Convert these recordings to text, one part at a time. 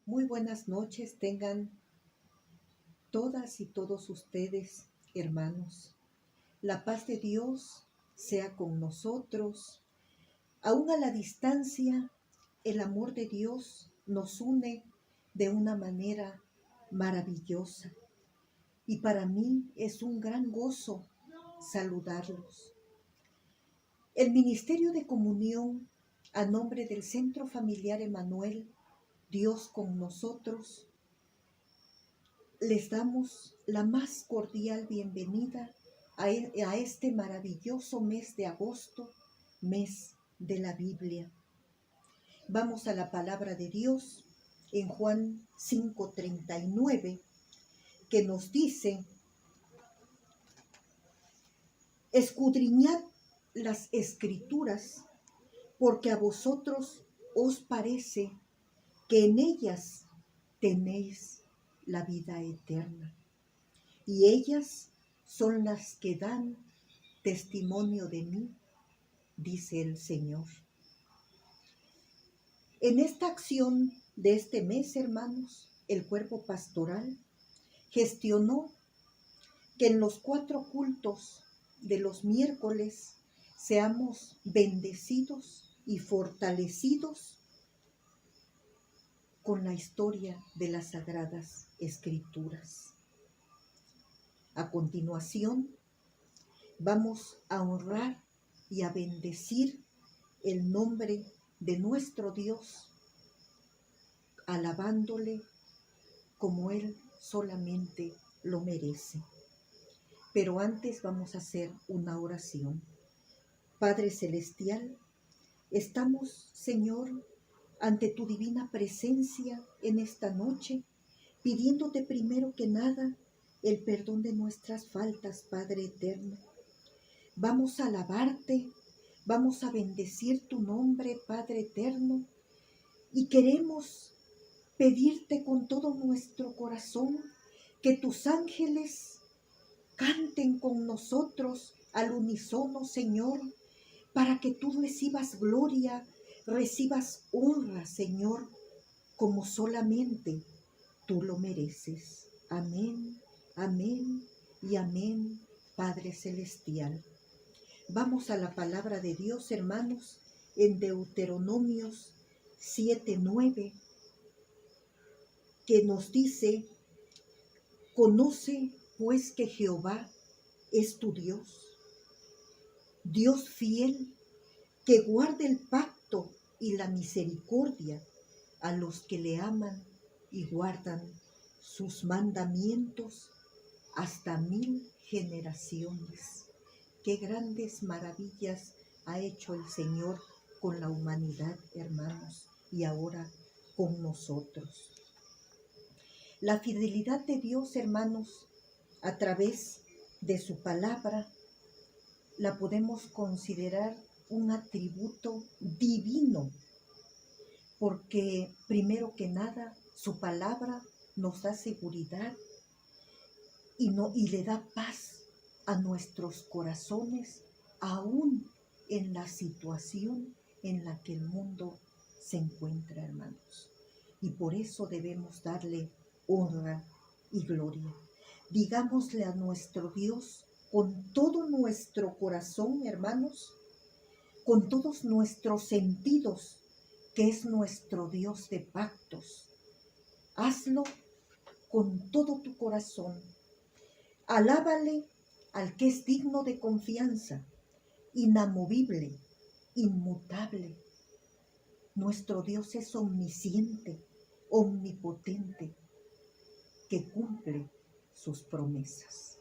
Muy buenas noches tengan todas y todos ustedes, hermanos. La paz de Dios sea con nosotros. Aún a la distancia, el amor de Dios nos une de una manera maravillosa. Y para mí es un gran gozo saludarlos. El Ministerio de Comunión, a nombre del Centro Familiar Emanuel, Dios con nosotros, les damos la más cordial bienvenida a este maravilloso mes de agosto, mes de la Biblia. Vamos a la palabra de Dios en Juan 5:39, que nos dice: escudriñad las Escrituras, porque a vosotros os parece que en ellas tenéis la vida eterna, y ellas son las que dan testimonio de mí, dice el Señor. En esta acción de este mes, hermanos, el cuerpo pastoral gestionó que en los 4 cultos de los miércoles seamos bendecidos y fortalecidos con la historia de las Sagradas Escrituras. A continuación, vamos a honrar y a bendecir el nombre de nuestro Dios, alabándole como Él solamente lo merece. Pero antes vamos a hacer una oración. Padre Celestial, estamos, Señor, ante tu divina presencia en esta noche, pidiéndote primero que nada el perdón de nuestras faltas, Padre eterno. Vamos a alabarte, vamos a bendecir tu nombre, Padre eterno, y queremos pedirte con todo nuestro corazón que tus ángeles canten con nosotros al unísono, Señor, para que tú recibas gloria, recibas honra, Señor, como solamente tú lo mereces. Amén, amén y amén, Padre Celestial. Vamos a la palabra de Dios, hermanos, en Deuteronomios 7:9, que nos dice: conoce pues que Jehová es tu Dios, Dios fiel, que guarda el pacto y la misericordia a los que le aman y guardan sus mandamientos hasta 1000 generaciones. Qué grandes maravillas ha hecho el Señor con la humanidad, hermanos, y ahora con nosotros. La fidelidad de Dios, hermanos, a través de su palabra, la podemos considerar un atributo divino, porque primero que nada su palabra nos da seguridad y le da paz a nuestros corazones, aún en la situación en la que el mundo se encuentra, hermanos. Y por eso debemos darle honra y gloria. Digámosle a nuestro Dios con todo nuestro corazón, hermanos, con todos nuestros sentidos, que es nuestro Dios de pactos. Hazlo con todo tu corazón. Alábale al que es digno de confianza, inamovible, inmutable. Nuestro Dios es omnisciente, omnipotente, que cumple sus promesas.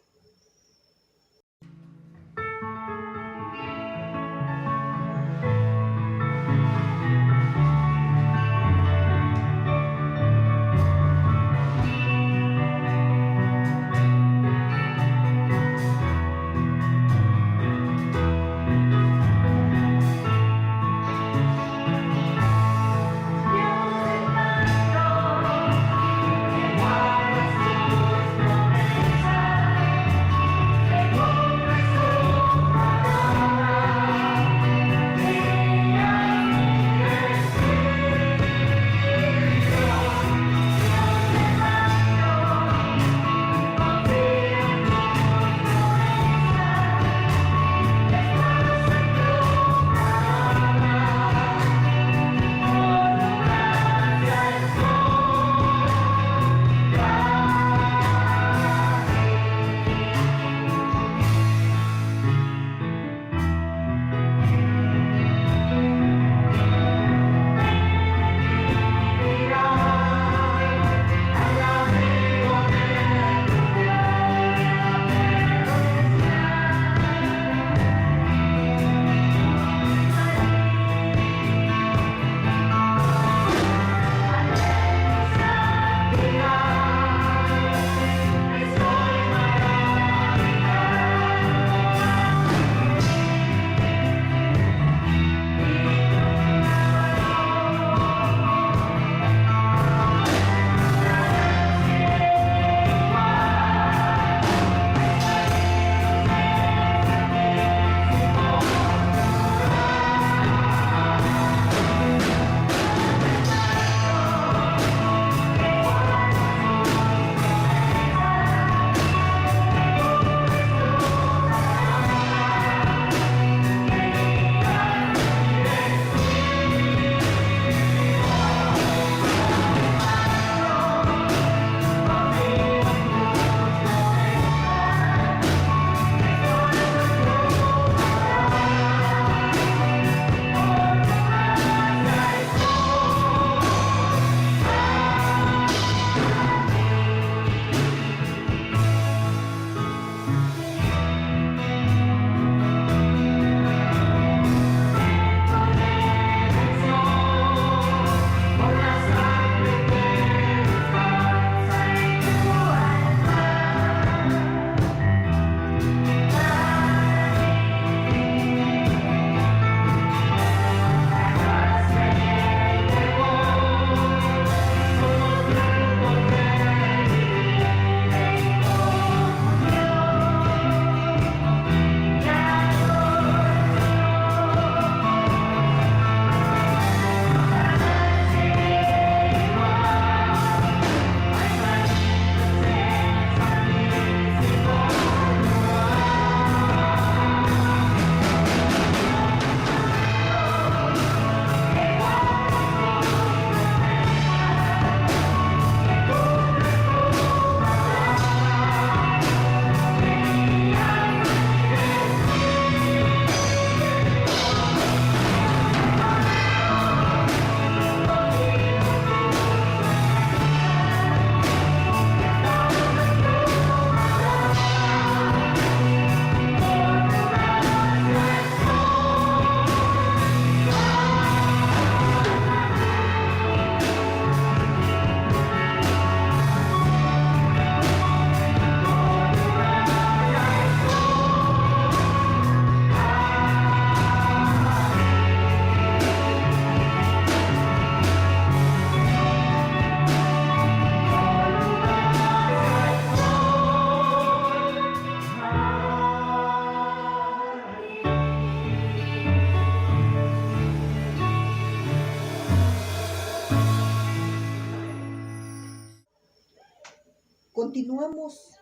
continuamos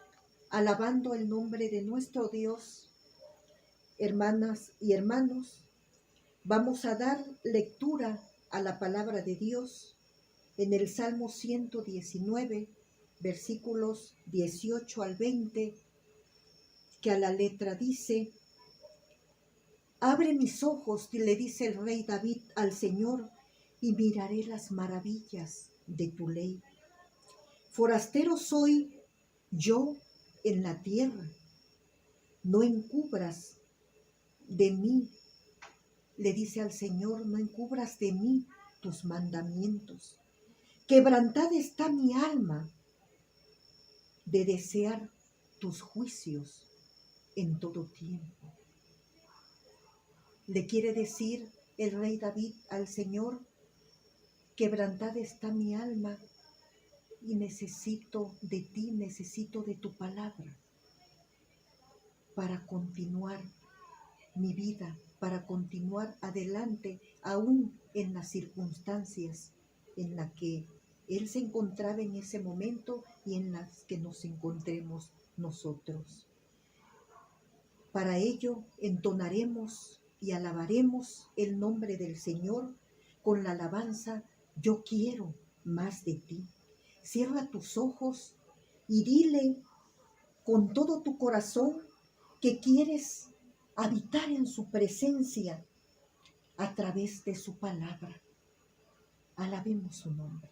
alabando el nombre de nuestro Dios. Hermanas y hermanos, vamos a dar lectura a la palabra de Dios en el Salmo 119, versículos 18 al 20, que a la letra dice: abre mis ojos, le dice el rey David al Señor, y miraré las maravillas de tu ley. Forastero soy yo en la tierra, no encubras de mí, le dice al Señor, no encubras de mí tus mandamientos. Quebrantada está mi alma de desear tus juicios en todo tiempo. Le quiere decir el rey David al Señor: quebrantada está mi alma y necesito de ti, necesito de tu palabra para continuar mi vida, para continuar adelante, aún en las circunstancias en las que Él se encontraba en ese momento y en las que nos encontremos nosotros. Para ello entonaremos y alabaremos el nombre del Señor con la alabanza: yo quiero más de ti. Cierra tus ojos y dile con todo tu corazón que quieres habitar en su presencia a través de su palabra. Alabemos su nombre.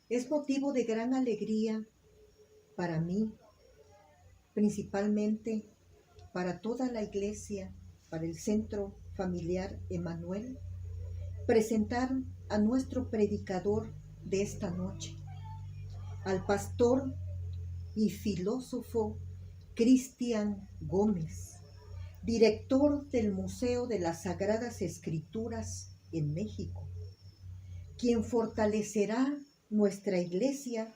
Es motivo de gran alegría para mí, principalmente para toda la Iglesia, para el Centro Familiar Emanuel, presentar a nuestro predicador de esta noche, al pastor y filósofo Cristian Gómez, director del Museo de las Sagradas Escrituras en México, quien fortalecerá nuestra Iglesia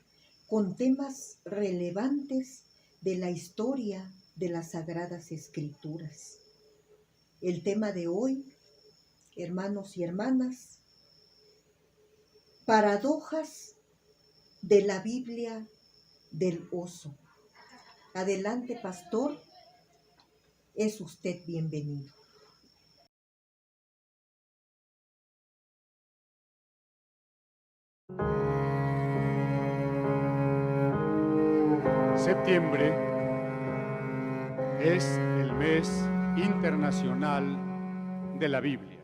con temas relevantes de la historia de las Sagradas Escrituras. El tema de hoy, hermanos y hermanas, paradojas de la Biblia del oso. Adelante, pastor, es usted bienvenido. Septiembre es el mes internacional de la Biblia.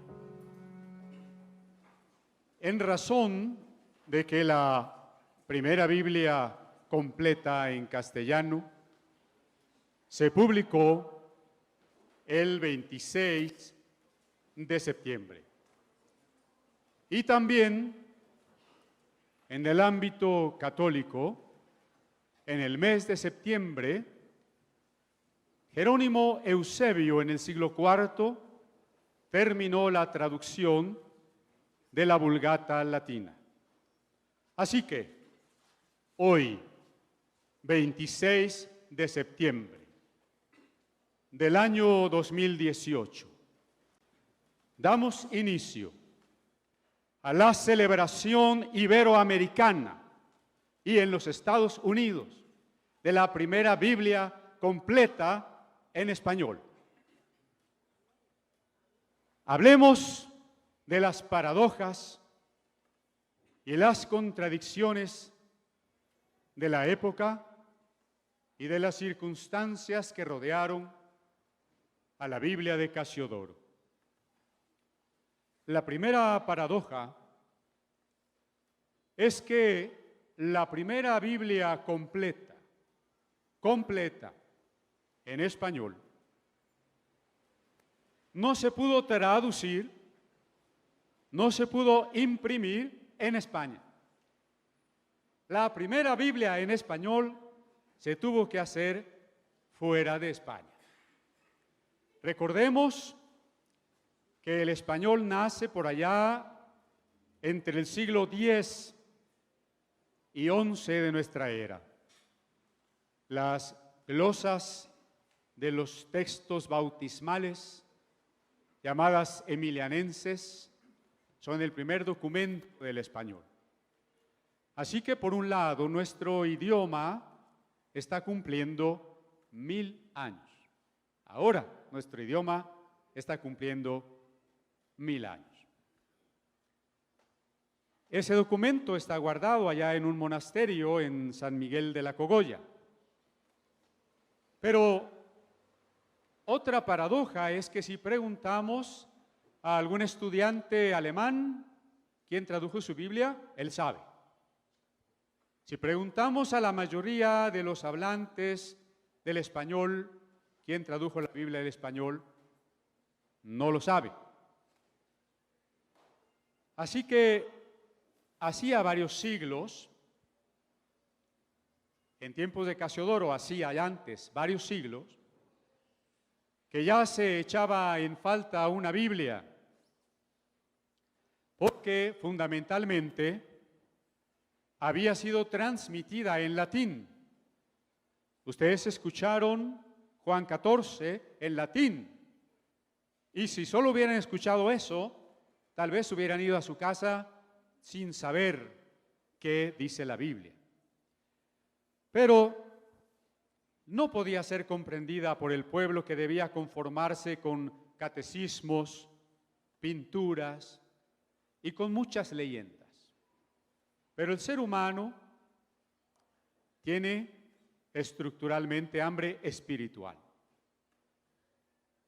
En razón de que la primera Biblia completa en castellano se publicó el 26 de septiembre. Y también en el ámbito católico, en el mes de septiembre, Jerónimo Eusebio en el siglo IV terminó la traducción de la Vulgata latina. Así que hoy, 26 de septiembre del año 2018, damos inicio a la celebración iberoamericana y en los Estados Unidos de la primera Biblia completa en español. Hablemos de las paradojas y las contradicciones de la época y de las circunstancias que rodearon a la Biblia de Casiodoro. La primera paradoja es que la primera Biblia completa en español, no se pudo traducir, no se pudo imprimir en España. La primera Biblia en español se tuvo que hacer fuera de España. Recordemos que el español nace por allá entre el siglo X y XI de nuestra era. Las glosas de los textos bautismales, llamadas emilianenses, son el primer documento del español. Así que, por un lado, nuestro idioma está cumpliendo 1000 años. Ahora, nuestro idioma está cumpliendo 1000 años. Ese documento está guardado allá en un monasterio en San Miguel de la Cogolla. Pero otra paradoja es que si preguntamos a algún estudiante alemán quién tradujo su Biblia, él sabe. Si preguntamos a la mayoría de los hablantes del español quién tradujo la Biblia del español, no lo sabe. Así que hacía varios siglos, en tiempos de Casiodoro, hacía antes varios siglos, que ya se echaba en falta una Biblia, porque fundamentalmente había sido transmitida en latín. Ustedes escucharon Juan 14 en latín, y si solo hubieran escuchado eso, tal vez hubieran ido a su casa sin saber qué dice la Biblia. Pero no podía ser comprendida por el pueblo, que debía conformarse con catecismos, pinturas y con muchas leyendas. Pero el ser humano tiene estructuralmente hambre espiritual.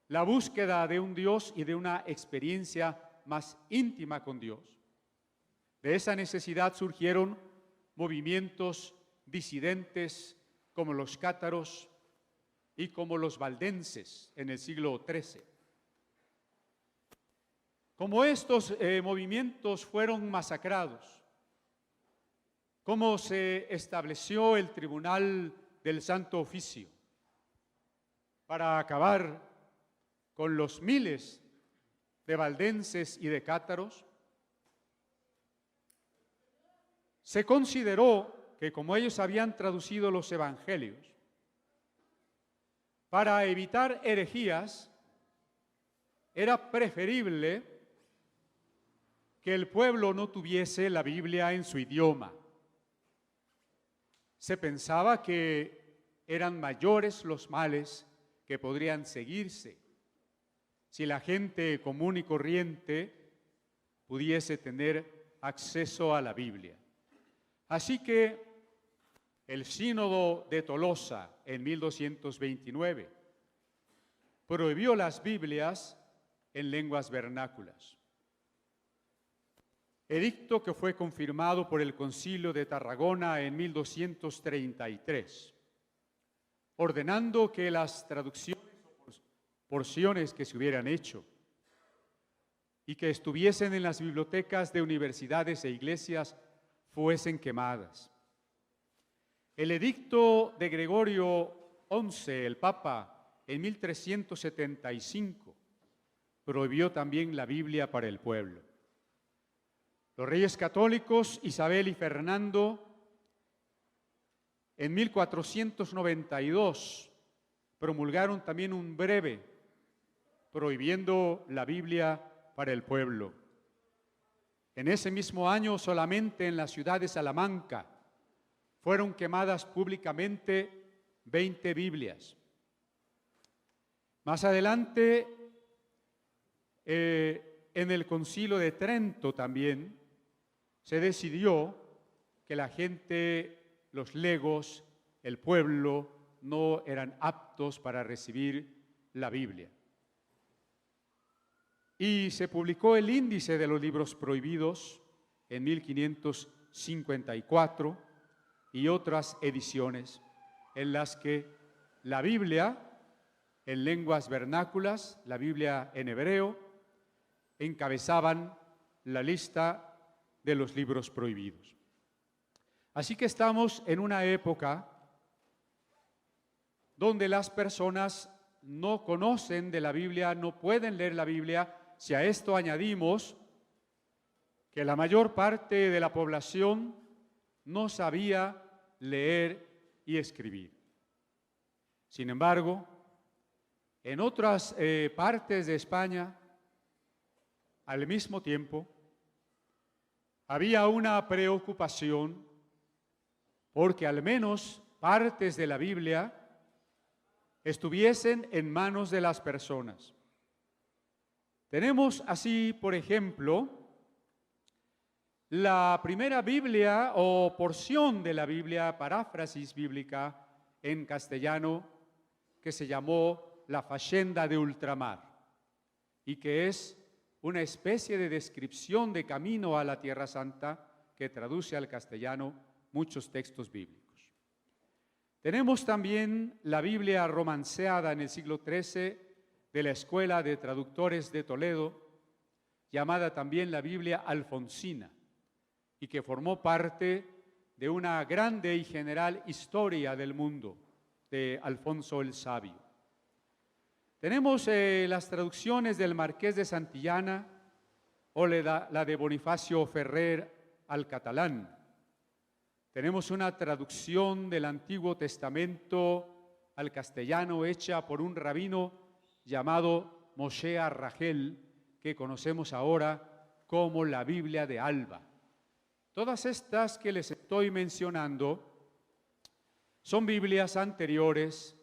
La búsqueda de un Dios y de una experiencia más íntima con Dios. De esa necesidad surgieron movimientos disidentes como los cátaros y como los valdenses en el siglo XIII. Como estos movimientos fueron masacrados, cómo se estableció el Tribunal del Santo Oficio para acabar con los miles de valdenses y de cátaros, se consideró que como ellos habían traducido los evangelios, para evitar herejías, era preferible que el pueblo no tuviese la Biblia en su idioma. Se pensaba que eran mayores los males que podrían seguirse si la gente común y corriente pudiese tener acceso a la Biblia. Así que el Sínodo de Tolosa en 1229 prohibió las Biblias en lenguas vernáculas. Edicto que fue confirmado por el Concilio de Tarragona en 1233, ordenando que las traducciones o porciones que se hubieran hecho y que estuviesen en las bibliotecas de universidades e iglesias fuesen quemadas. El edicto de Gregorio XI, el Papa, en 1375, prohibió también la Biblia para el pueblo. Los reyes católicos Isabel y Fernando en 1492 promulgaron también un breve prohibiendo la Biblia para el pueblo. En ese mismo año, solamente en la ciudad de Salamanca fueron quemadas públicamente 20 Biblias. Más adelante, en el Concilio de Trento también se decidió que la gente, los legos, el pueblo, no eran aptos para recibir la Biblia. Y se publicó el Índice de los Libros Prohibidos en 1554 y otras ediciones en las que la Biblia en lenguas vernáculas, la Biblia en hebreo, encabezaban la lista de los libros prohibidos. Así que estamos en una época donde las personas no conocen de la Biblia, no pueden leer la Biblia. Si a esto añadimos que la mayor parte de la población no sabía leer y escribir. Sin embargo, en otras partes de España, al mismo tiempo, había una preocupación porque al menos partes de la Biblia estuviesen en manos de las personas. Tenemos así, por ejemplo, la primera Biblia o porción de la Biblia, paráfrasis bíblica en castellano, que se llamó La Fachenda de Ultramar y que es una especie de descripción de camino a la Tierra Santa que traduce al castellano muchos textos bíblicos. Tenemos también la Biblia romanceada en el siglo XIII de la Escuela de Traductores de Toledo, llamada también la Biblia alfonsina, y que formó parte de una grande y general historia del mundo de Alfonso el Sabio. Tenemos las traducciones del Marqués de Santillana o la de Bonifacio Ferrer al catalán. Tenemos una traducción del Antiguo Testamento al castellano hecha por un rabino llamado Moshe Rachel, que conocemos ahora como la Biblia de Alba. Todas estas que les estoy mencionando son Biblias anteriores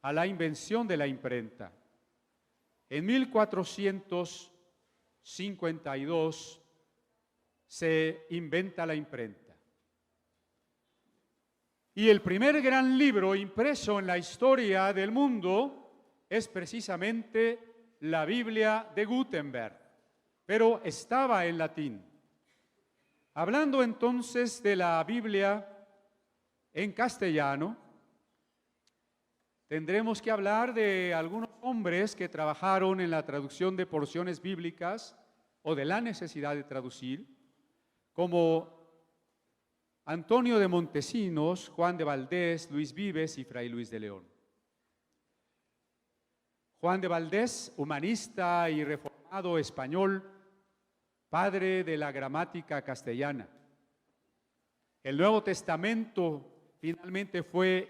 a la invención de la imprenta. En 1452 se inventa la imprenta. Y el primer gran libro impreso en la historia del mundo es precisamente la Biblia de Gutenberg, pero estaba en latín. Hablando entonces de la Biblia en castellano, tendremos que hablar de algunos hombres que trabajaron en la traducción de porciones bíblicas o de la necesidad de traducir, como Antonio de Montesinos, Juan de Valdés, Luis Vives y Fray Luis de León. Juan de Valdés, humanista y reformado español, padre de la gramática castellana. El Nuevo Testamento finalmente fue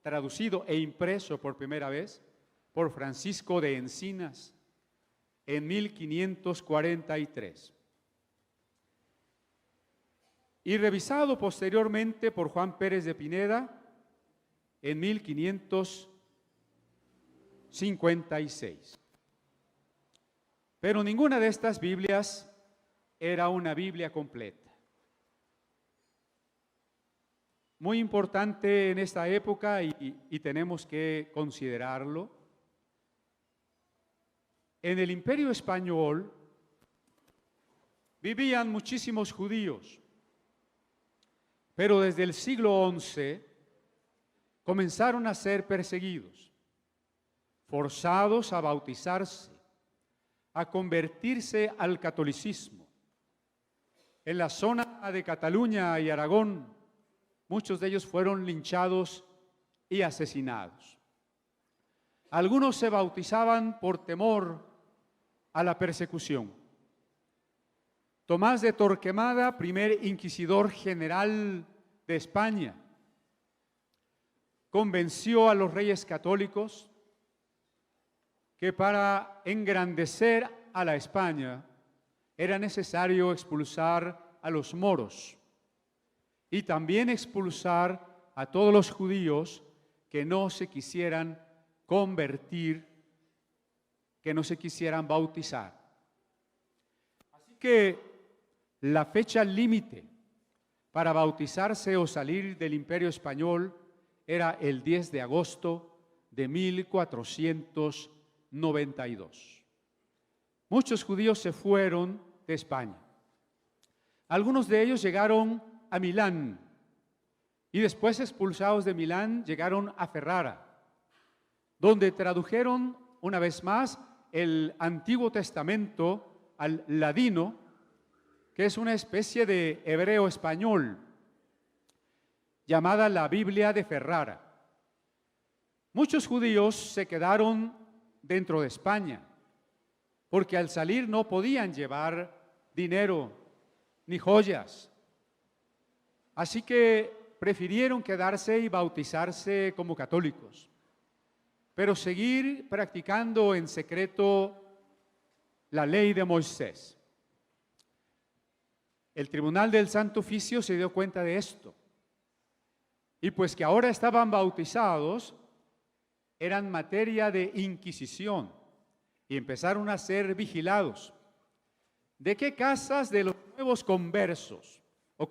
traducido e impreso por primera vez por Francisco de Encinas en 1543 y revisado posteriormente por Juan Pérez de Pineda en 1556. Pero ninguna de estas Biblias era una Biblia completa. Muy importante en esta época y tenemos que considerarlo. En el Imperio Español vivían muchísimos judíos, pero desde el siglo XI comenzaron a ser perseguidos, forzados a bautizarse, a convertirse al catolicismo. En la zona de Cataluña y Aragón, muchos de ellos fueron linchados y asesinados. Algunos se bautizaban por temor a la persecución. Tomás de Torquemada, primer inquisidor general de España, convenció a los reyes católicos que para engrandecer a la España era necesario expulsar a los moros y también expulsar a todos los judíos que no se quisieran convertir, que no se quisieran bautizar. Así que la fecha límite para bautizarse o salir del Imperio Español era el 10 de agosto de 1492. Muchos judíos se fueron de España. Algunos de ellos llegaron a Milán y después, expulsados de Milán, llegaron a Ferrara, donde tradujeron una vez más el Antiguo Testamento al ladino, que es una especie de hebreo español, llamada la Biblia de Ferrara. Muchos judíos se quedaron dentro de España, porque al salir no podían llevar dinero ni joyas. Así que prefirieron quedarse y bautizarse como católicos, pero seguir practicando en secreto la ley de Moisés. El Tribunal del Santo Oficio se dio cuenta de esto, y pues que ahora estaban bautizados, eran materia de inquisición y empezaron a ser vigilados. ¿De qué casas de los nuevos conversos o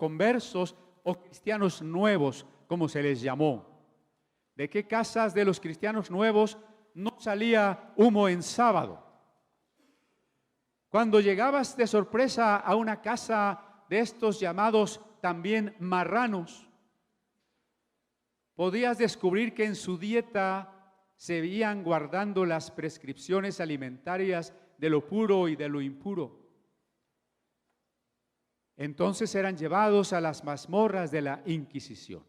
cristianos nuevos, como se les llamó? ¿De qué casas de los cristianos nuevos no salía humo en sábado? Cuando llegabas de sorpresa a una casa de estos llamados también marranos, podías descubrir que en su dieta se veían guardando las prescripciones alimentarias de lo puro y de lo impuro. Entonces eran llevados a las mazmorras de la Inquisición.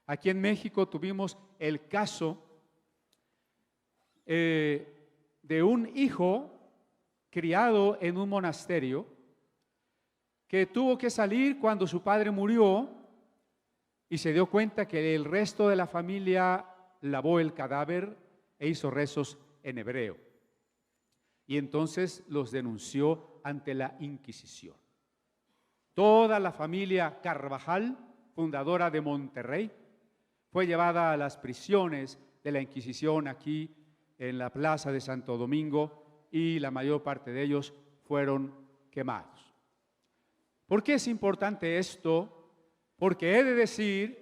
Aquí en México tuvimos el caso de un hijo criado en un monasterio que tuvo que salir cuando su padre murió y se dio cuenta que el resto de la familia lavó el cadáver e hizo rezos en hebreo. Y entonces los denunció ante la Inquisición. Toda la familia Carvajal, fundadora de Monterrey, fue llevada a las prisiones de la Inquisición aquí en la plaza de Santo Domingo y la mayor parte de ellos fueron quemados. ¿Por qué es importante esto? Porque he de decir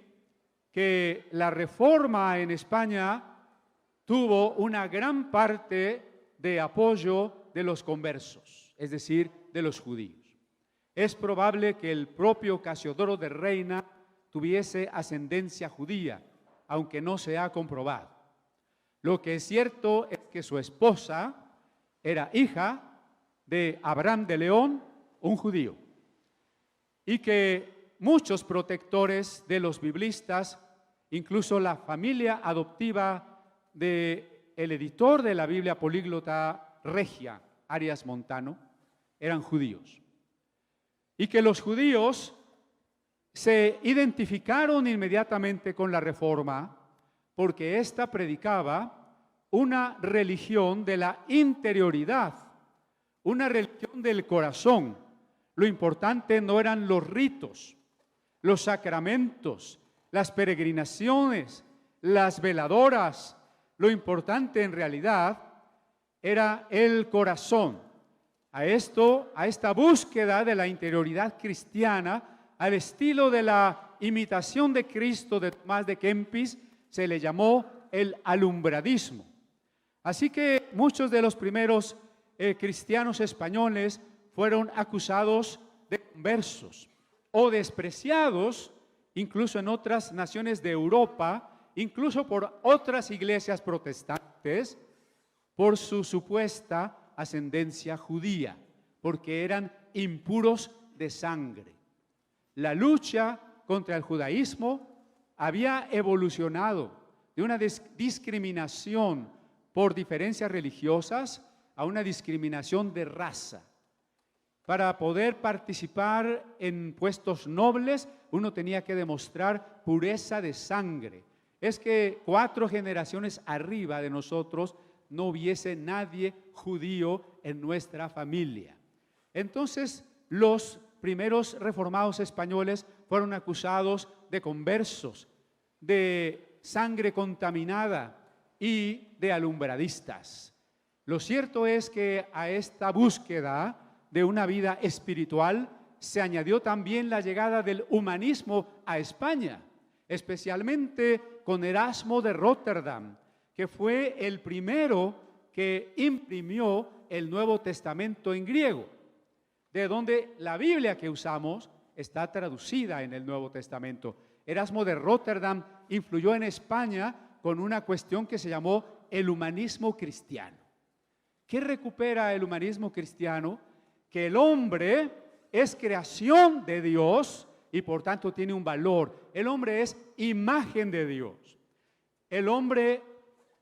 que la reforma en España tuvo una gran parte de apoyo de los conversos, es decir, de los judíos. es probable que el propio Casiodoro de Reina tuviese ascendencia judía, aunque no se ha comprobado. Lo que es cierto es que su esposa era hija de Abraham de León, un judío, y que muchos protectores de los biblistas, incluso la familia adoptiva del editor de la Biblia políglota Regia, Arias Montano, eran judíos. Y que los judíos se identificaron inmediatamente con la Reforma porque ésta predicaba una religión de la interioridad, una religión del corazón. Lo importante no eran los ritos, los sacramentos, las peregrinaciones, las veladoras. Lo importante en realidad era el corazón. A esta búsqueda de la interioridad cristiana, al estilo de la imitación de Cristo de Tomás de Kempis, se le llamó el alumbradismo. Así que muchos de los primeros cristianos españoles fueron acusados de conversos o despreciados, incluso en otras naciones de Europa, incluso por otras iglesias protestantes, por su supuesta ascendencia judía, porque eran impuros de sangre. La lucha contra el judaísmo había evolucionado de una discriminación por diferencias religiosas a una discriminación de raza. Para poder participar en puestos nobles, uno tenía que demostrar pureza de sangre. Es que 4 generaciones arriba de nosotros no hubiese nadie judío en nuestra familia. Entonces, los primeros reformados españoles fueron acusados de conversos, de sangre contaminada y de alumbradistas. Lo cierto es que a esta búsqueda de una vida espiritual se añadió también la llegada del humanismo a España, especialmente con Erasmo de Rotterdam, que fue el primero que imprimió el Nuevo Testamento en griego, de donde la Biblia que usamos está traducida en el Nuevo Testamento. Erasmo de Rotterdam influyó en España con una cuestión que se llamó el humanismo cristiano. ¿Qué recupera el humanismo cristiano? Que el hombre es creación de Dios y por tanto tiene un valor. El hombre es imagen de Dios. El hombre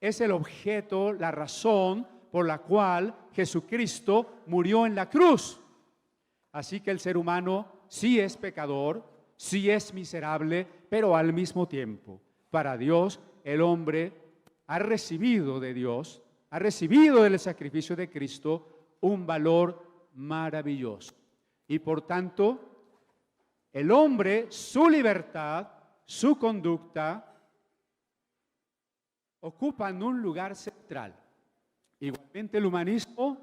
es el objeto, la razón por la cual Jesucristo murió en la cruz. Así que el ser humano sí es pecador, sí es miserable, pero al mismo tiempo, para Dios, el hombre ha recibido de Dios, ha recibido del sacrificio de Cristo un valor maravilloso. Y por tanto, el hombre, su libertad, su conducta, ocupan un lugar central. Igualmente el humanismo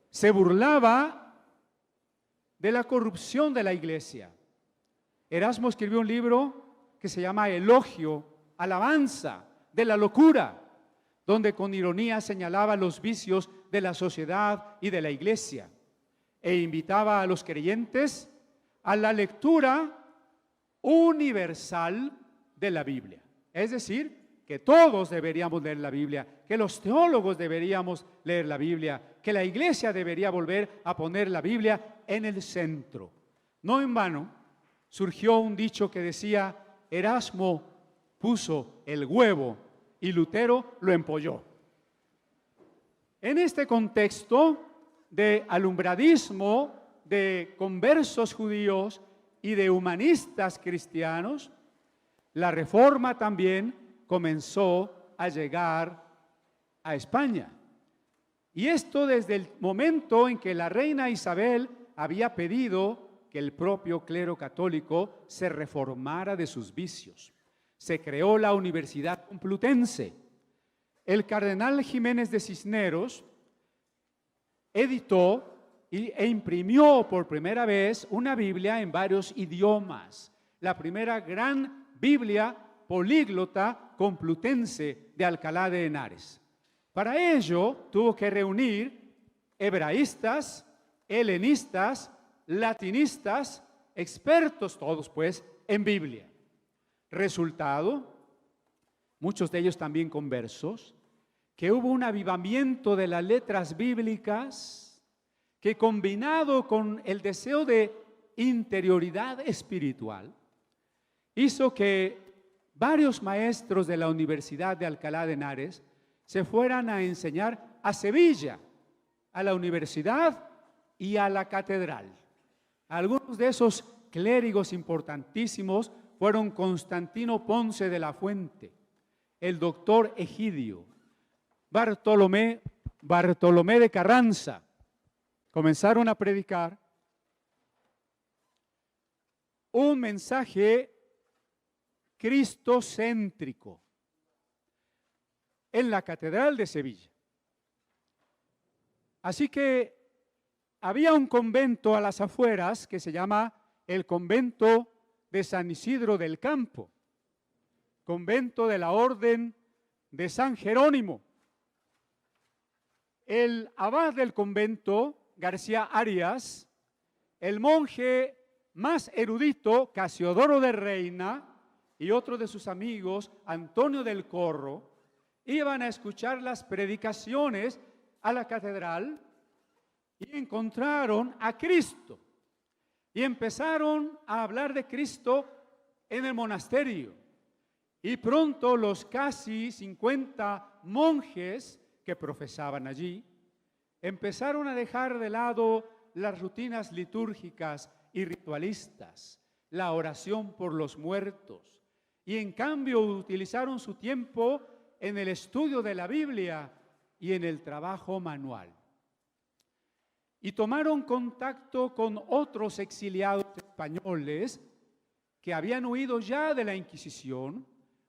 se burlaba de la corrupción de la iglesia. Erasmo escribió un libro que se llama Elogio, alabanza de la locura, donde con ironía señalaba los vicios de la sociedad y de la iglesia e invitaba a los creyentes a la lectura universal de la Biblia. Es decir, que todos deberíamos leer la Biblia, que los teólogos deberíamos leer la Biblia, que la iglesia debería volver a poner la Biblia en el centro. No en vano surgió un dicho que decía: Erasmo puso el huevo y Lutero lo empolló. En este contexto de alumbradismo, de conversos judíos y de humanistas cristianos, la Reforma también comenzó a llegar a España. Y esto desde el momento en que la reina Isabel había pedido que el propio clero católico se reformara de sus vicios. Se creó la Universidad Complutense. El cardenal Jiménez de Cisneros editó e imprimió por primera vez una Biblia en varios idiomas, la primera gran Biblia políglota complutense de Alcalá de Henares. Para ello tuvo que reunir hebraístas, helenistas latinistas, expertos todos pues en Biblia. Resultado, muchos de ellos también conversos, que hubo un avivamiento de las letras bíblicas que, combinado con el deseo de interioridad espiritual, hizo que varios maestros de la Universidad de Alcalá de Henares se fueran a enseñar a Sevilla, a la universidad y a la catedral. Algunos de esos clérigos importantísimos fueron Constantino Ponce de la Fuente, el doctor Egidio, Bartolomé de Carranza. Comenzaron a predicar un mensaje cristocéntrico en la Catedral de Sevilla. Así que había un convento a las afueras que se llama el convento de San Isidro del Campo, convento de la Orden de San Jerónimo. El abad del convento, García Arias, el monje más erudito, Casiodoro de Reina, y otro de sus amigos, Antonio del Corro, iban a escuchar las predicaciones a la catedral y encontraron a Cristo. Y empezaron a hablar de Cristo en el monasterio. Y pronto los casi 50 monjes que profesaban allí empezaron a dejar de lado las rutinas litúrgicas y ritualistas, la oración por los muertos, y en cambio utilizaron su tiempo en el estudio de la Biblia y en el trabajo manual. Y tomaron contacto con otros exiliados españoles que habían huido ya de la Inquisición,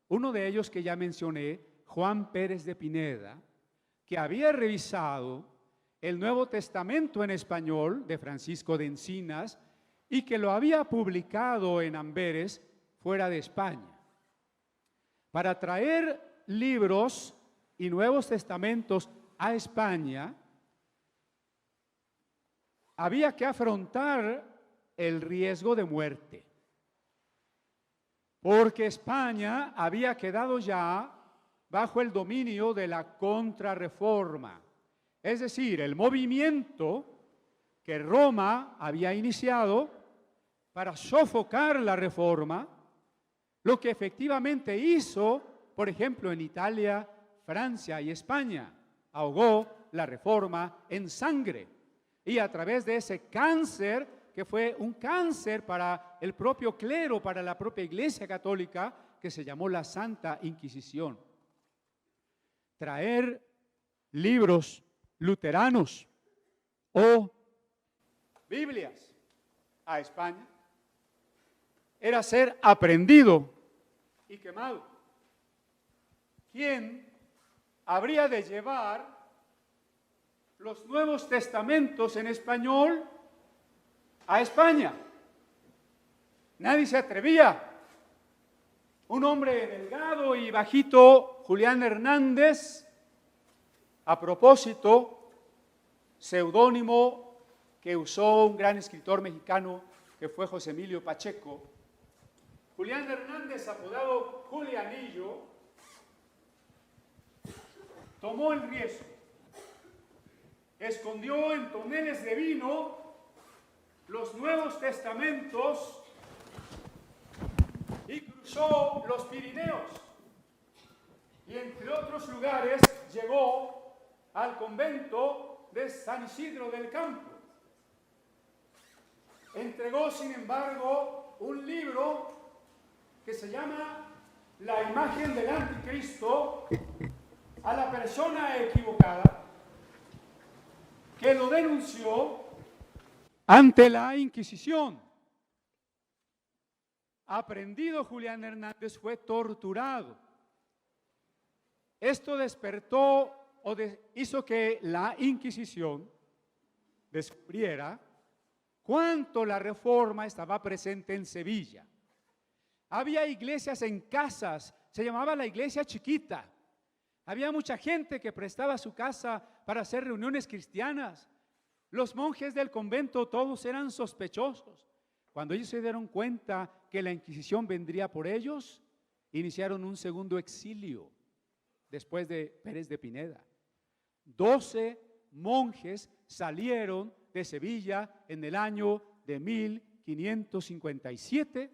uno de ellos que ya mencioné, Juan Pérez de Pineda, que había revisado el Nuevo Testamento en español de Francisco de Encinas y que lo había publicado en Amberes, fuera de España. Para traer libros y Nuevos Testamentos a España, había que afrontar el riesgo de muerte, porque España había quedado ya bajo el dominio de la Contrarreforma, es decir, el movimiento que Roma había iniciado para sofocar la Reforma, lo que efectivamente hizo, por ejemplo, en Italia, Francia y España, ahogó la Reforma en sangre. Y a través de ese cáncer, que fue un cáncer para el propio clero, para la propia Iglesia Católica, que se llamó la Santa Inquisición. Traer libros luteranos o Biblias a España era ser aprendido y quemado. ¿Quién habría de llevar los Nuevos Testamentos en español a España? Nadie se atrevía. Un hombre delgado y bajito, Julián Hernández, a propósito, seudónimo que usó un gran escritor mexicano que fue José Emilio Pacheco. Julián Hernández, apodado Julianillo, tomó el riesgo, escondió en toneles de vino los Nuevos Testamentos y cruzó los Pirineos. Y entre otros lugares llegó al convento de San Isidro del Campo. Entregó, sin embargo, un libro que se llama La imagen del anticristo a la persona equivocada, que lo denunció ante la Inquisición. Aprendido, Julián Hernández fue torturado. Esto despertó hizo que la Inquisición descubriera cuánto la Reforma estaba presente en Sevilla. Había iglesias en casas, se llamaba la iglesia chiquita. Había mucha gente que prestaba su casa para hacer reuniones cristianas. Los monjes del convento todos eran sospechosos. Cuando ellos se dieron cuenta que la Inquisición vendría por ellos, iniciaron un segundo exilio después de Pérez de Pineda. 12 monjes salieron de Sevilla en el año de 1557,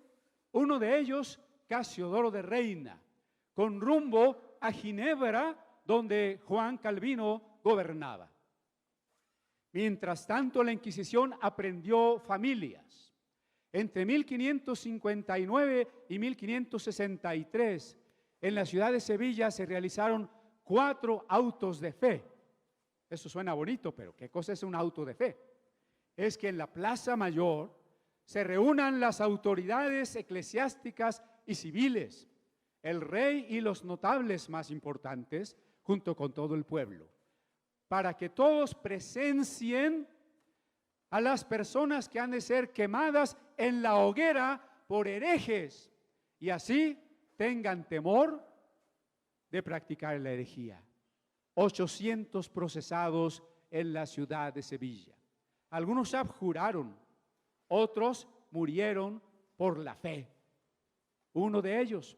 uno de ellos Casiodoro de Reina, con rumbo a Ginebra, donde Juan Calvino gobernaba. Mientras tanto, la Inquisición aprendió familias. Entre 1559 y 1563, en la ciudad de Sevilla se realizaron 4 autos de fe. Eso suena bonito, pero ¿qué cosa es un auto de fe? Es que en la Plaza Mayor se reúnan las autoridades eclesiásticas y civiles, el rey y los notables más importantes, junto con todo el pueblo, para que todos presencien a las personas que han de ser quemadas en la hoguera por herejes y así tengan temor de practicar la herejía. 800 procesados en la ciudad de Sevilla. Algunos abjuraron, otros murieron por la fe. Uno de ellos,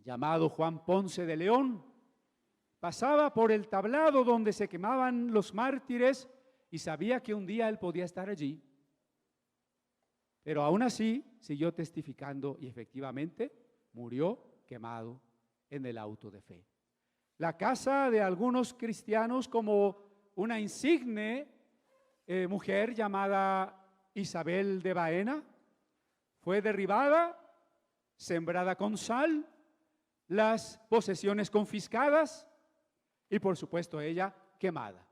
llamado Juan Ponce de León, pasaba por el tablado donde se quemaban los mártires y sabía que un día él podía estar allí. Pero aún así siguió testificando y efectivamente murió quemado en el auto de fe. La casa de algunos cristianos, como una insigne mujer llamada Isabel de Baena, fue derribada, sembrada con sal, las posesiones confiscadas y por supuesto ella quemada.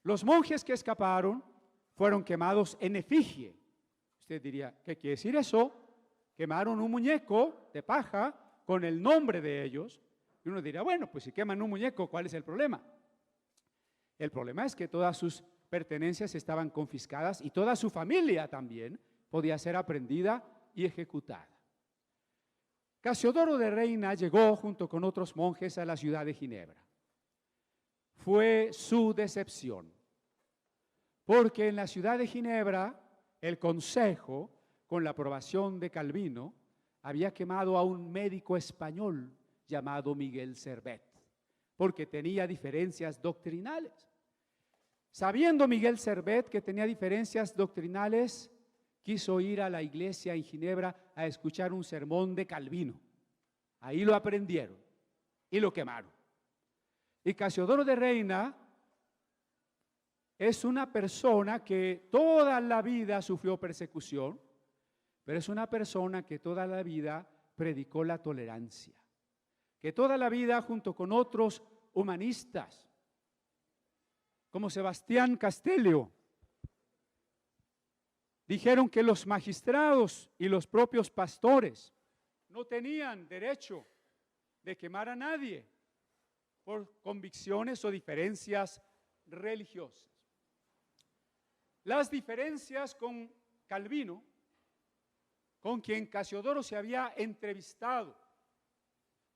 Los monjes que escaparon fueron quemados en efigie. Usted diría, ¿qué quiere decir eso? Quemaron un muñeco de paja con el nombre de ellos. Y uno dirá, bueno, pues si queman un muñeco, ¿cuál es el problema? El problema es que todas sus pertenencias estaban confiscadas y toda su familia también podía ser aprendida y ejecutada. Casiodoro de Reina llegó junto con otros monjes a la ciudad de Ginebra. Fue su decepción, porque en la ciudad de Ginebra el consejo, con la aprobación de Calvino, había quemado a un médico español llamado Miguel Servet, porque tenía diferencias doctrinales. Sabiendo Miguel Servet que tenía diferencias doctrinales, quiso ir a la iglesia en Ginebra a escuchar un sermón de Calvino. Ahí lo aprendieron y lo quemaron. Y Casiodoro de Reina es una persona que toda la vida sufrió persecución, pero es una persona que toda la vida predicó la tolerancia, que toda la vida junto con otros humanistas, como Sebastián Castellio, dijeron que los magistrados y los propios pastores no tenían derecho de quemar a nadie por convicciones o diferencias religiosas. Las diferencias con Calvino, con quien Casiodoro se había entrevistado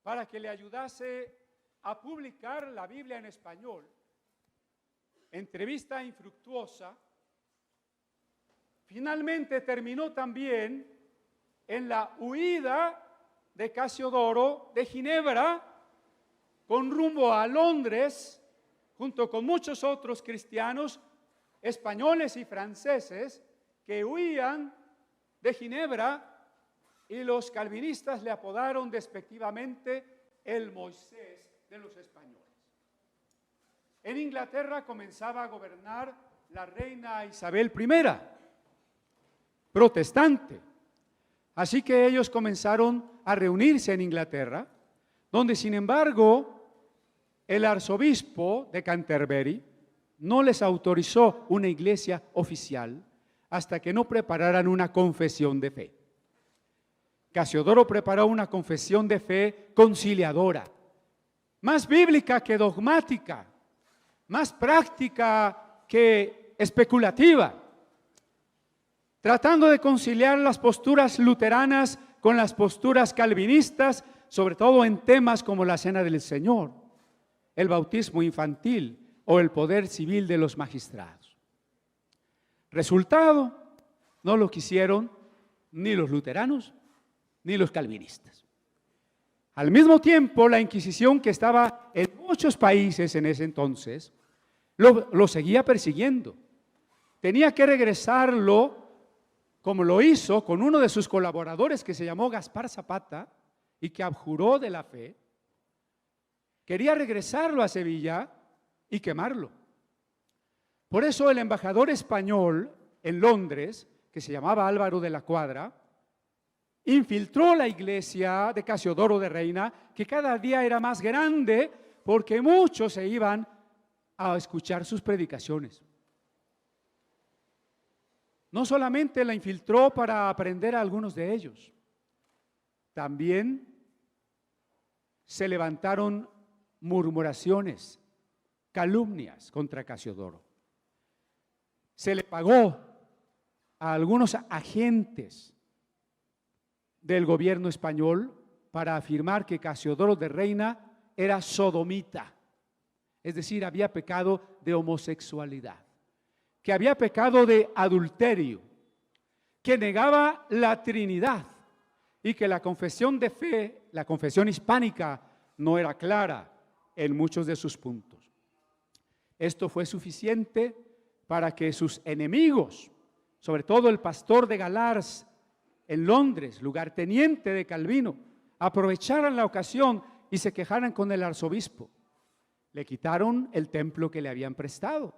para que le ayudase a publicar la Biblia en español, entrevista infructuosa, finalmente terminó también en la huida de Casiodoro de Ginebra con rumbo a Londres, junto con muchos otros cristianos españoles y franceses que huían de Ginebra, y los calvinistas le apodaron despectivamente el Moisés de los españoles. En Inglaterra comenzaba a gobernar la reina Isabel I, protestante. Así que ellos comenzaron a reunirse en Inglaterra, donde sin embargo el arzobispo de Canterbury no les autorizó una iglesia oficial hasta que no prepararan una confesión de fe. Casiodoro preparó una confesión de fe conciliadora, más bíblica que dogmática, más práctica que especulativa, tratando de conciliar las posturas luteranas con las posturas calvinistas, sobre todo en temas como la Cena del Señor, el bautismo infantil o el poder civil de los magistrados. Resultado, no lo quisieron ni los luteranos ni los calvinistas. Al mismo tiempo, la Inquisición, que estaba en muchos países en ese entonces, lo seguía persiguiendo. Tenía que regresarlo, como lo hizo con uno de sus colaboradores que se llamó Gaspar Zapata y que abjuró de la fe. Quería regresarlo a Sevilla y quemarlo. Por eso el embajador español en Londres, que se llamaba Álvaro de la Cuadra, infiltró la iglesia de Casiodoro de Reina, que cada día era más grande porque muchos se iban a escuchar sus predicaciones. No solamente la infiltró para aprender a algunos de ellos, también se levantaron murmuraciones, calumnias contra Casiodoro. Se le pagó a algunos agentes del gobierno español para afirmar que Casiodoro de Reina era sodomita, es decir, había pecado de homosexualidad, que había pecado de adulterio, que negaba la Trinidad y que la confesión de fe, la confesión hispánica, no era clara en muchos de sus puntos. Esto fue suficiente para que sus enemigos, sobre todo el pastor de Galars en Londres, lugarteniente de Calvino, aprovecharan la ocasión y se quejaran con el arzobispo. Le quitaron el templo que le habían prestado.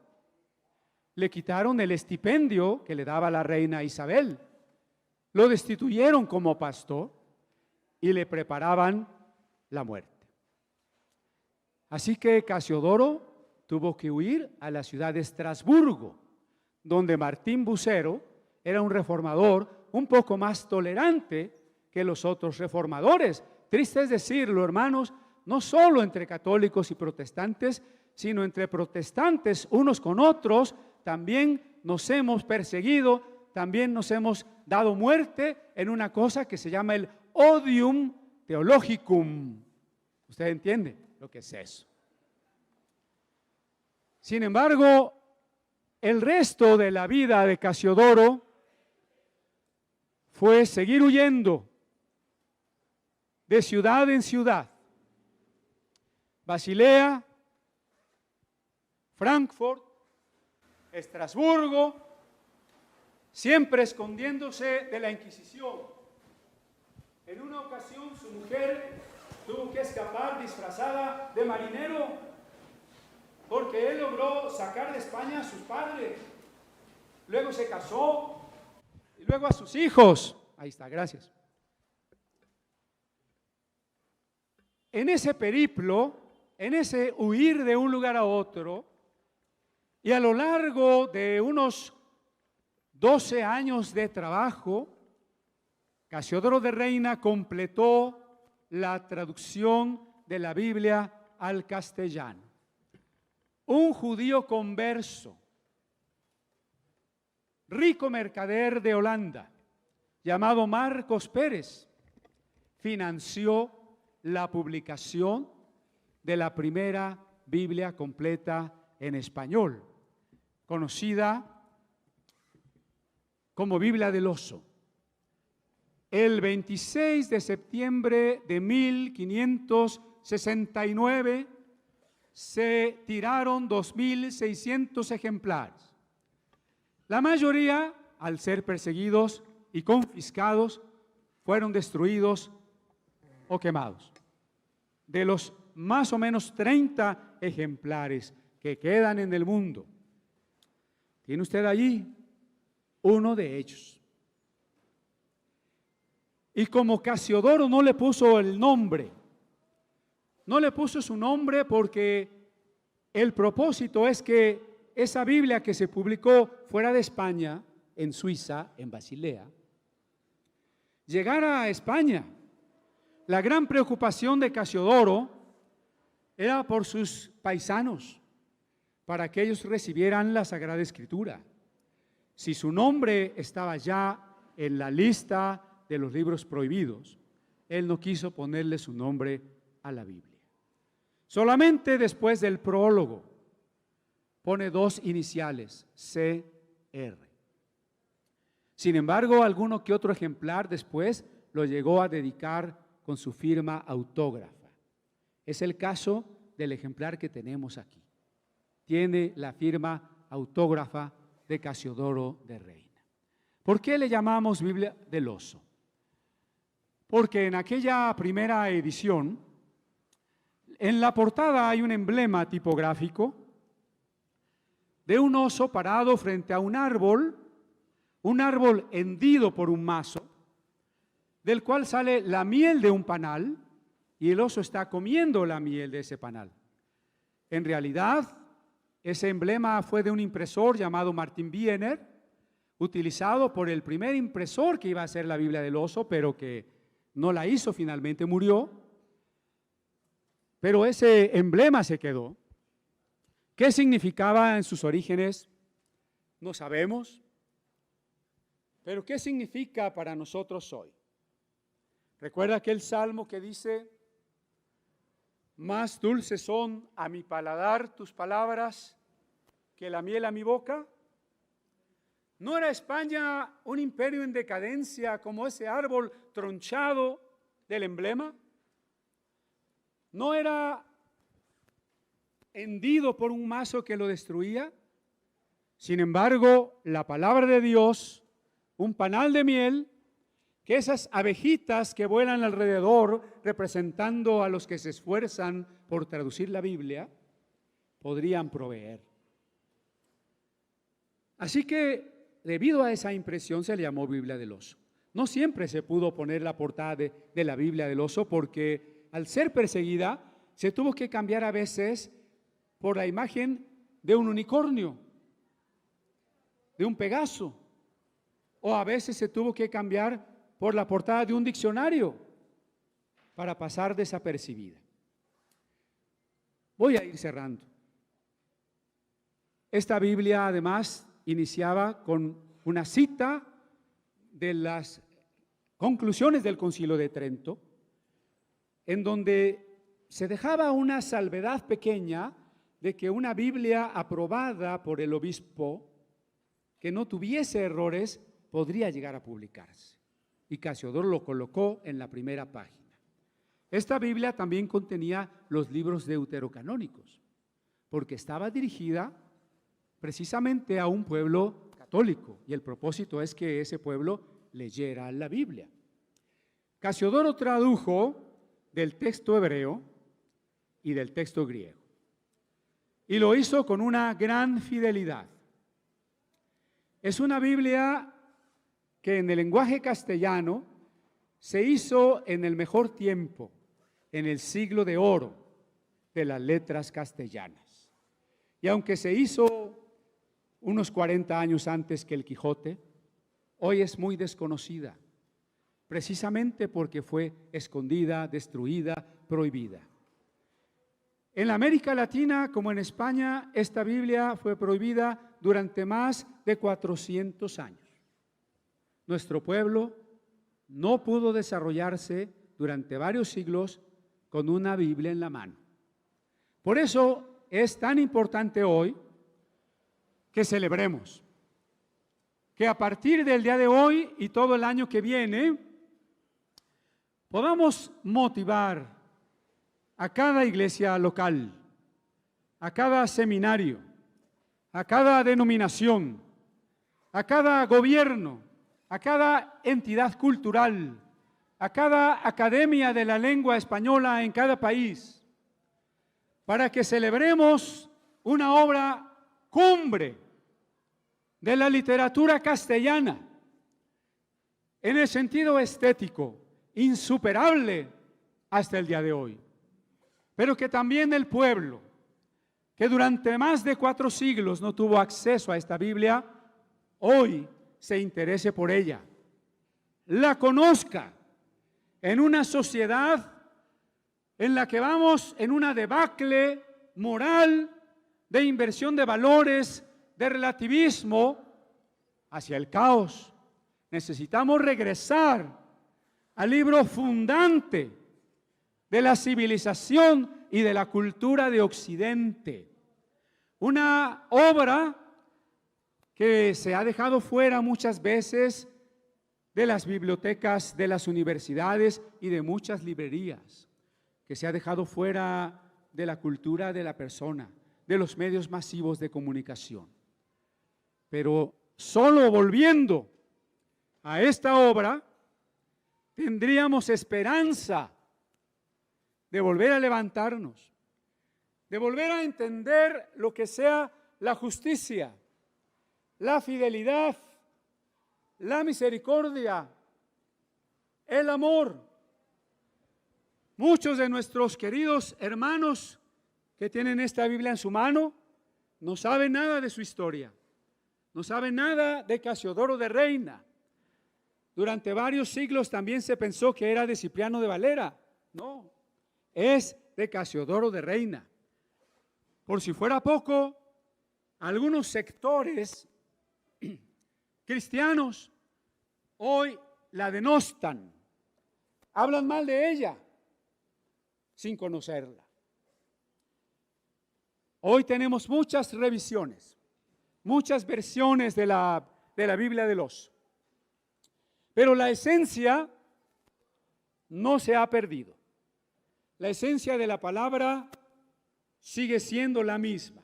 Le quitaron el estipendio que le daba la reina Isabel. Lo destituyeron como pastor y le preparaban la muerte. Así que Casiodoro tuvo que huir a la ciudad de Estrasburgo, donde Martín Bucero era un reformador un poco más tolerante que los otros reformadores. Triste es decirlo, hermanos, no solo entre católicos y protestantes, sino entre protestantes unos con otros, también nos hemos perseguido, también nos hemos dado muerte en una cosa que se llama el odium theologicum. ¿Usted entiende lo que es eso? Sin embargo, el resto de la vida de Casiodoro fue seguir huyendo de ciudad en ciudad. Basilea, Frankfurt, Estrasburgo, siempre escondiéndose de la Inquisición. En una ocasión su mujer tuvo que escapar disfrazada de marinero porque él logró sacar de España a sus padres. Luego se casó y luego a sus hijos. Ahí está, gracias. En ese periplo, en ese huir de un lugar a otro, y a lo largo de unos 12 años de trabajo, Casiodoro de Reina completó la traducción de la Biblia al castellano. Un judío converso, rico mercader de Holanda, llamado Marcos Pérez, financió la publicación de la primera Biblia completa en español, conocida como Biblia del Oso. El 26 de septiembre de 1569 se tiraron 2.600 ejemplares. La mayoría, al ser perseguidos y confiscados, fueron destruidos o quemados. De los más o menos 30 ejemplares que quedan en el mundo, tiene usted allí uno de ellos. Y como Casiodoro no le puso el nombre, no le puso su nombre porque el propósito es que esa Biblia que se publicó fuera de España, en Suiza, en Basilea, llegara a España. La gran preocupación de Casiodoro era por sus paisanos, para que ellos recibieran la Sagrada Escritura. Si su nombre estaba ya en la lista de los libros prohibidos, él no quiso ponerle su nombre a la Biblia. Solamente después del prólogo, pone dos iniciales, CR. Sin embargo, alguno que otro ejemplar después lo llegó a dedicar con su firma autógrafa. Es el caso del ejemplar que tenemos aquí. Tiene la firma autógrafa de Casiodoro de Reina. ¿Por qué le llamamos Biblia del Oso? Porque en aquella primera edición, en la portada hay un emblema tipográfico de un oso parado frente a un árbol hendido por un mazo, del cual sale la miel de un panal, y el oso está comiendo la miel de ese panal. En realidad, ese emblema fue de un impresor llamado Martin Wiener, utilizado por el primer impresor que iba a hacer la Biblia del Oso, pero que no la hizo, finalmente murió. Pero ese emblema se quedó. ¿Qué significaba en sus orígenes? No sabemos. Pero ¿qué significa para nosotros hoy? ¿Recuerda aquel salmo que dice: más dulces son a mi paladar tus palabras que la miel a mi boca? ¿No era España un imperio en decadencia como ese árbol tronchado del emblema? ¿No era hendido por un mazo que lo destruía? Sin embargo, la palabra de Dios, un panal de miel, que esas abejitas que vuelan alrededor representando a los que se esfuerzan por traducir la Biblia, podrían proveer. Así que, debido a esa impresión, se le llamó Biblia del Oso. No siempre se pudo poner la portada de la Biblia del Oso, porque al ser perseguida, se tuvo que cambiar a veces por la imagen de un unicornio, de un Pegaso, o a veces se tuvo que cambiar por la portada de un diccionario para pasar desapercibida. Voy a ir cerrando. Esta Biblia además iniciaba con una cita de las conclusiones del Concilio de Trento, en donde se dejaba una salvedad pequeña de que una Biblia aprobada por el obispo, que no tuviese errores, podría llegar a publicarse. Y Casiodoro lo colocó en la primera página. Esta Biblia también contenía los libros deuterocanónicos, porque estaba dirigida precisamente a un pueblo católico, y el propósito es que ese pueblo leyera la Biblia. Casiodoro tradujo del texto hebreo y del texto griego, y lo hizo con una gran fidelidad. Es una Biblia que en el lenguaje castellano se hizo en el mejor tiempo, en el siglo de oro de las letras castellanas. Y aunque se hizo unos 40 años antes que el Quijote, hoy es muy desconocida, precisamente porque fue escondida, destruida, prohibida. En la América Latina, como en España, esta Biblia fue prohibida durante más de 400 años. Nuestro pueblo no pudo desarrollarse durante varios siglos con una Biblia en la mano. Por eso es tan importante hoy que celebremos, que a partir del día de hoy y todo el año que viene podamos motivar a cada iglesia local, a cada seminario, a cada denominación, a cada gobierno, a cada entidad cultural, a cada academia de la lengua española en cada país, para que celebremos una obra cumbre de la literatura castellana, en el sentido estético, insuperable hasta el día de hoy, pero que también el pueblo, que durante más de 4 siglos no tuvo acceso a esta Biblia, hoy se interese por ella, la conozca en una sociedad en la que vamos en una debacle moral, de inversión de valores, de relativismo hacia el caos. Necesitamos regresar al libro fundante de la civilización y de la cultura de Occidente, Una obra que se ha dejado fuera muchas veces de las bibliotecas, de las universidades y de muchas librerías, que se ha dejado fuera de la cultura de la persona, de los medios masivos de comunicación. Pero solo volviendo a esta obra, tendríamos esperanza de volver a levantarnos, de volver a entender lo que sea la justicia, la fidelidad, la misericordia, el amor. Muchos de nuestros queridos hermanos que tienen esta Biblia en su mano no saben nada de su historia, no saben nada de Casiodoro de Reina. Durante varios siglos también se pensó que era de Cipriano de Valera. No, es de Casiodoro de Reina. Por si fuera poco, algunos sectores cristianos hoy la denostan, hablan mal de ella sin conocerla. Hoy tenemos muchas revisiones, muchas versiones de la Biblia del Oso, pero la esencia no se ha perdido. La esencia de la palabra sigue siendo la misma.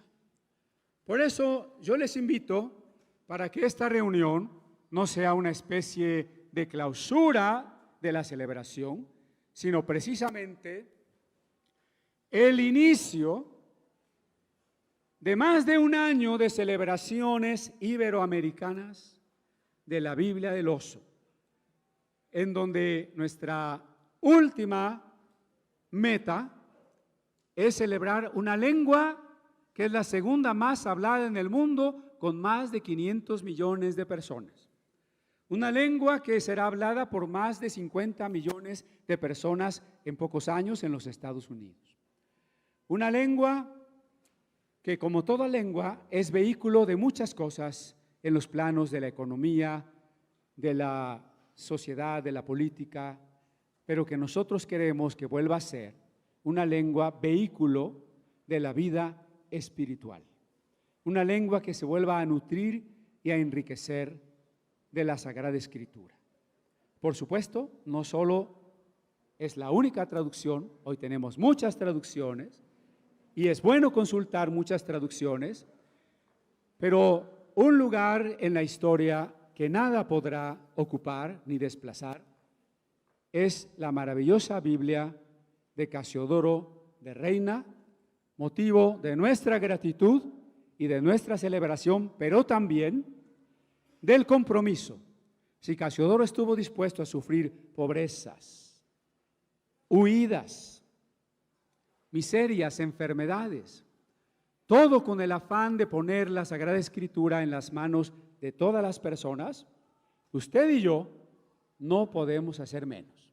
Por eso yo les invito para que esta reunión no sea una especie de clausura de la celebración, sino precisamente el inicio de más de un año de celebraciones iberoamericanas de la Biblia del Oso, en donde nuestra última meta es celebrar una lengua que es la segunda más hablada en el mundo, con más de 500 millones de personas. Una lengua que será hablada por más de 50 millones de personas en pocos años en los Estados Unidos. Una lengua que, como toda lengua, es vehículo de muchas cosas en los planos de la economía, de la sociedad, de la política, pero que nosotros queremos que vuelva a ser una lengua vehículo de la vida espiritual. Una lengua que se vuelva a nutrir y a enriquecer de la Sagrada Escritura. Por supuesto, no solo es la única traducción, hoy tenemos muchas traducciones y es bueno consultar muchas traducciones, pero un lugar en la historia que nada podrá ocupar ni desplazar es la maravillosa Biblia de Casiodoro de Reina, motivo de nuestra gratitud y de nuestra celebración, pero también del compromiso. Si Casiodoro estuvo dispuesto a sufrir pobrezas, huidas, miserias, enfermedades, todo con el afán de poner la Sagrada Escritura en las manos de todas las personas, usted y yo no podemos hacer menos.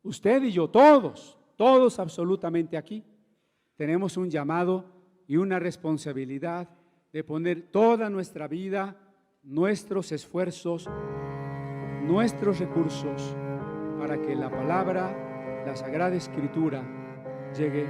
Usted y yo, todos absolutamente aquí, tenemos un llamado y una responsabilidad de poner toda nuestra vida, nuestros esfuerzos, nuestros recursos para que la palabra, la Sagrada Escritura, llegue